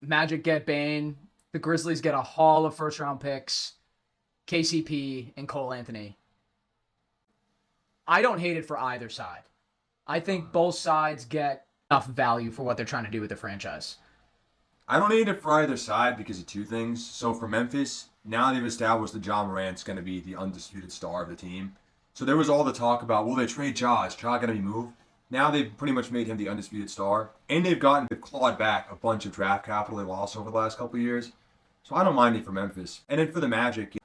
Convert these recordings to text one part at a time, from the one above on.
Magic get Bane. The Grizzlies get a haul of first-round picks, KCP, and Cole Anthony. I don't hate it for either side. I think both sides get enough value for what they're trying to do with the franchise. I don't hate it for either side because of two things. So for Memphis, now they've established that Ja Morant's going to be the undisputed star of the team. So there was all the talk about, will they trade Ja? Is Ja going to be moved? Now they've pretty much made him the undisputed star. And they've clawed back a bunch of draft capital they lost over the last couple of years. So I don't mind it for Memphis. And then for the Magic,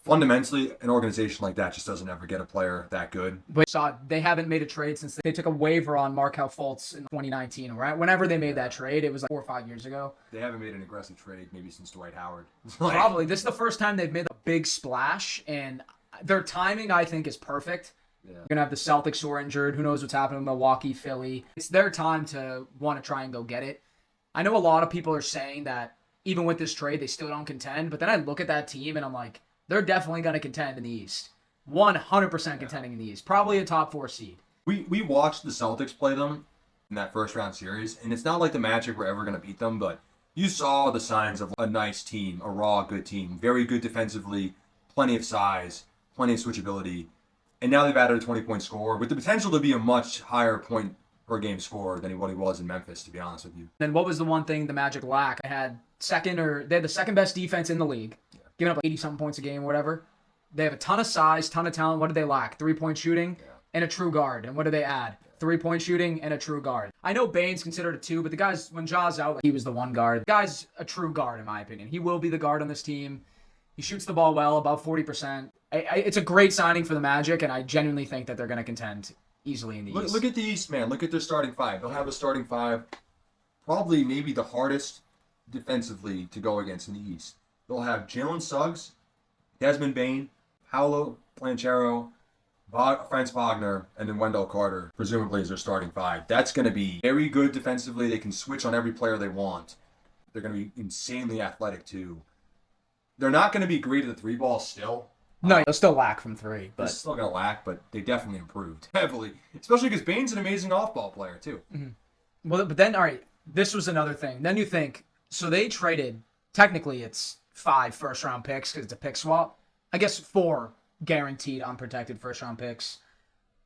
fundamentally, an organization like that just doesn't ever get a player that good. But they haven't made a trade since they took a waiver on Markelle Fultz in 2019, right? Whenever they made that trade, it was like 4 or 5 years ago. They haven't made an aggressive trade maybe since Dwight Howard. Probably. This is the first time they've made a big splash, and their timing, I think, is perfect. Yeah. You're going to have the Celtics who are injured. Who knows what's happening with Milwaukee, Philly. It's their time to want to try and go get it. I know a lot of people are saying that even with this trade, they still don't contend, but then I look at that team, and I'm like, they're definitely going to contend in the East. 100% contending in the East. Probably a top 4 seed. We watched the Celtics play them in that first round series, and it's not like the Magic were ever going to beat them, but you saw the signs of a nice team, a raw, good team. Very good defensively, plenty of size, plenty of switchability. And now they've added a 20-point scorer with the potential to be a much higher point per game scorer than what he was in Memphis, to be honest with you. And what was the one thing the Magic lacked? They had the second best defense in the league. Giving up like 80-something points a game or whatever. They have a ton of size, ton of talent. What do they lack? 3-point shooting and a true guard. And what do they add? 3-point shooting and a true guard. I know Bane's considered a 2, but the guy's, when Ja's out, he was the 1 guard. The guy's a true guard, in my opinion. He will be the guard on this team. He shoots the ball well, above 40%. It's a great signing for the Magic, and I genuinely think that they're going to contend easily in the East. Look at the East, man. Look at their starting 5. They'll have a starting 5, probably maybe the hardest defensively to go against in the East. They'll have Jalen Suggs, Desmond Bane, Paolo Banchero, Franz Wagner, and then Wendell Carter, presumably as their starting 5. That's going to be very good defensively. They can switch on every player they want. They're going to be insanely athletic, too. They're not going to be great at the 3-ball still. No, they'll still lack from 3. But they're still going to lack, but they definitely improved heavily. Especially because Bane's an amazing off-ball player, too. Mm-hmm. Well, but then, all right, this was another thing. Then you think, so they traded, technically it's 5 first-round picks because it's a pick swap. I guess 4 guaranteed unprotected first-round picks.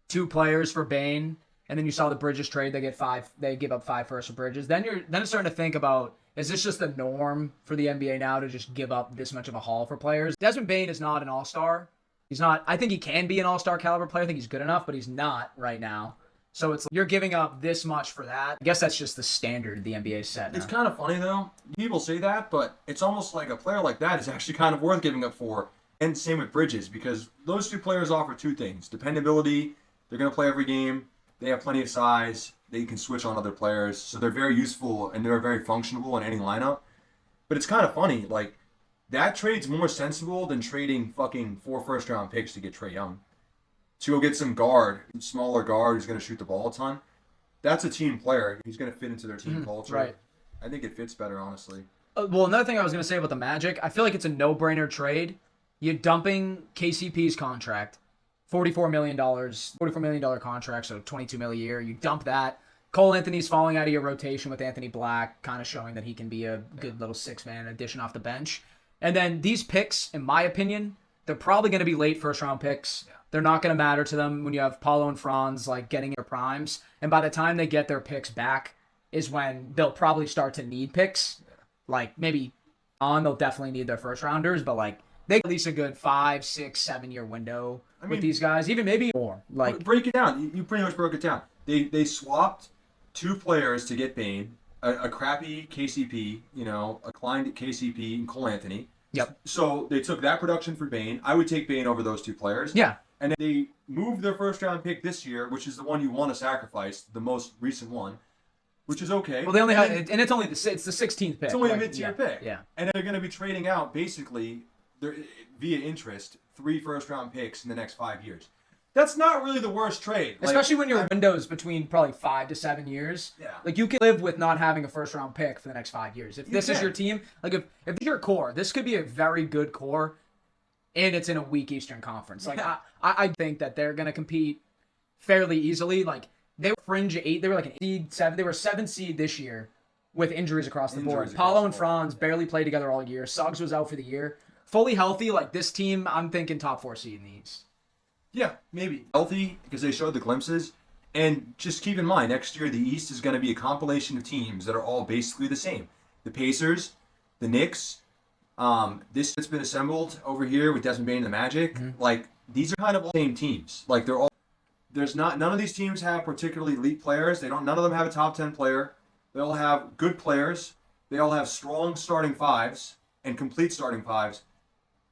2 players for Bane, and then you saw the Bridges trade. They get 5. They give up 5 first for Bridges. Then it's starting to think about, is this just the norm for the NBA now to just give up this much of a haul for players? Desmond Bane is not an all-star. He's not. I think he can be an all-star caliber player. I think he's good enough, but he's not right now. So it's like you're giving up this much for that. I guess that's just the standard the NBA set now. It's kind of funny, though. People say that, but it's almost like a player like that is actually kind of worth giving up for. And same with Bridges, because those 2 players offer 2 things. Dependability, they're going to play every game. They have plenty of size. They can switch on other players. So they're very useful, and they're very functional in any lineup. But it's kind of funny. Like, that trade's more sensible than trading fucking 4 first-round picks to get Trae Young. To go get some smaller guard who's going to shoot the ball a ton. That's a team player. He's going to fit into their team culture. Right. I think it fits better, honestly. Well, another thing I was going to say about the Magic, I feel like it's a no-brainer trade. You're dumping KCP's contract, $44 million contract, so $22 million a year. You dump that. Cole Anthony's falling out of your rotation with Anthony Black, kind of showing that he can be a good little 6-man addition off the bench. And then these picks, in my opinion, they're probably going to be late first-round picks. Yeah. They're not going to matter to them when you have Paulo and Franz like getting their primes. And by the time they get their picks back is when they'll probably start to need picks. Yeah. Like maybe they'll definitely need their first-rounders, but like they at least a good 5, 6, 7 year window with these guys, even maybe more. Like break it down. You pretty much broke it down. They swapped 2 players to get Bane, a crappy KCP, a climbed KCP and Cole Anthony. Yep. So they took that production for Bane. I would take Bane over those 2 players. Yeah. And then they moved their first-round pick this year, which is the one you want to sacrifice, the most recent one, which is okay. Well, they only have, and it's only it's the 16th pick. It's only a mid-tier pick. Yeah. And they're going to be trading out basically via interest 3 first-round picks in the next 5 years. That's not really the worst trade. Especially when your window's between probably 5 to 7 years. Yeah. Like you can live with not having a first-round pick for the next 5 years. If this is your team, like if your core, this could be a very good core. And it's in a weak Eastern Conference. Like I think that they're gonna compete fairly easily. Like they were fringe 8, they were like an 8 seed, 7. They were 7 seed this year, with injuries across the board. Injuries Paulo across and the board. Franz barely played together all year. Suggs was out for the year. Fully healthy, like this team, I'm thinking top 4 seed in the East. Yeah, maybe. Healthy, because they showed the glimpses. And just keep in mind, next year the East is going to be a compilation of teams that are all basically the same. The Pacers, the Knicks, this that's been assembled over here with Desmond Bane and the Magic. Mm-hmm. Like, these are kind of all the same teams. Like, they're all... none of these teams have particularly elite players. None of them have a top 10 player. They all have good players. They all have strong starting fives and complete starting fives.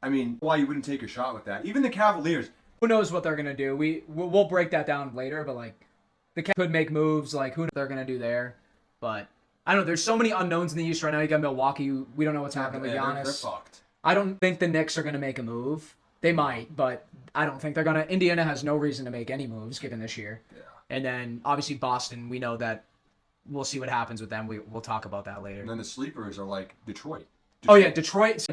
I mean, why you wouldn't take a shot with that? Even the Cavaliers. Who knows what they're gonna do? We'll break that down later, but like the Cavs could make moves. Like who knows what they're gonna do there? But I don't know. There's so many unknowns in the East right now. You got Milwaukee. We don't know what's happening with They're Giannis. fucked. I don't think the Knicks are gonna make a move. They might, but I don't think they're gonna. Indiana has no reason to make any moves given this year. Yeah. And then obviously Boston. We know that. We'll see what happens with them. We'll talk about that later. And then the sleepers are like Detroit. Oh yeah, Detroit.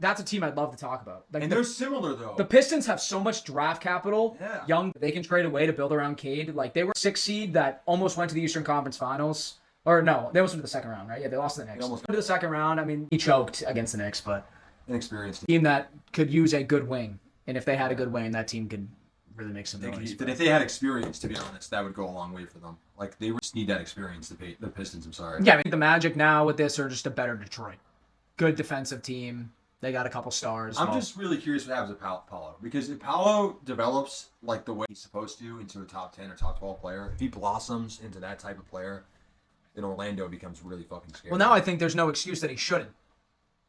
That's a team I'd love to talk about. Like And they're similar though. the Pistons have so much draft capital. Yeah. Young, they can trade away to build around Cade. Like they were 6th seed that almost went to the Eastern Conference Finals. Or no, they almost went to the second round, right? Yeah, they lost to the Knicks. almost Went to the second round. I mean, he choked against the Knicks, but Inexperienced. team that could use a good wing. And if they had a good wing, that team could really make some noise. If they had experience, to be honest, that would go a long way for them. Like they just need that experience. The Pistons. I'm sorry. Yeah, I mean, the Magic now with this are just a better Detroit. Good defensive team. They got a couple stars. I'm just really curious what happens with Paolo. Because if Paolo develops like the way he's supposed to into a top 10 or top 12 player, if he blossoms into that type of player, then Orlando becomes really fucking scary. Well, now I think there's no excuse that he shouldn't.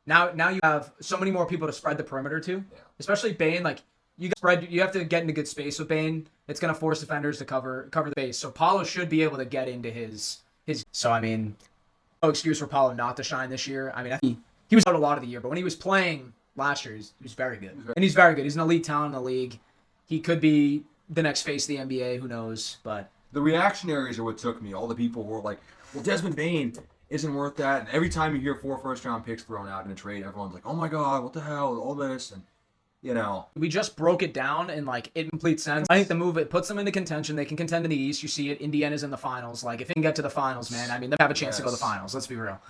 Now you have so many more people to spread the perimeter to, Yeah. especially Bane. Like you have to get into good space with Bane. It's gonna force defenders to cover the base. So Paulo should be able to get into his. So I mean, no excuse for Paulo not to shine this year. I mean, he was out a lot of the year, but when he was playing last year, he was very good. And he's very good. He's an elite talent in the league. He could be the next face of the NBA. Who knows? But the reactionaries are what took me. All the people who were like, well, Desmond Bane isn't worth that. And every time you hear 4 first-round picks thrown out in a trade, everyone's like, oh my God, what the hell, all this. And, you know. we just broke it down and like it complete sense. I think the move, it puts them into contention. They can contend in the East. You see it. Indiana's in the finals. Like if they can get to the finals, man, I mean, they have a chance to go to the finals. Let's be real.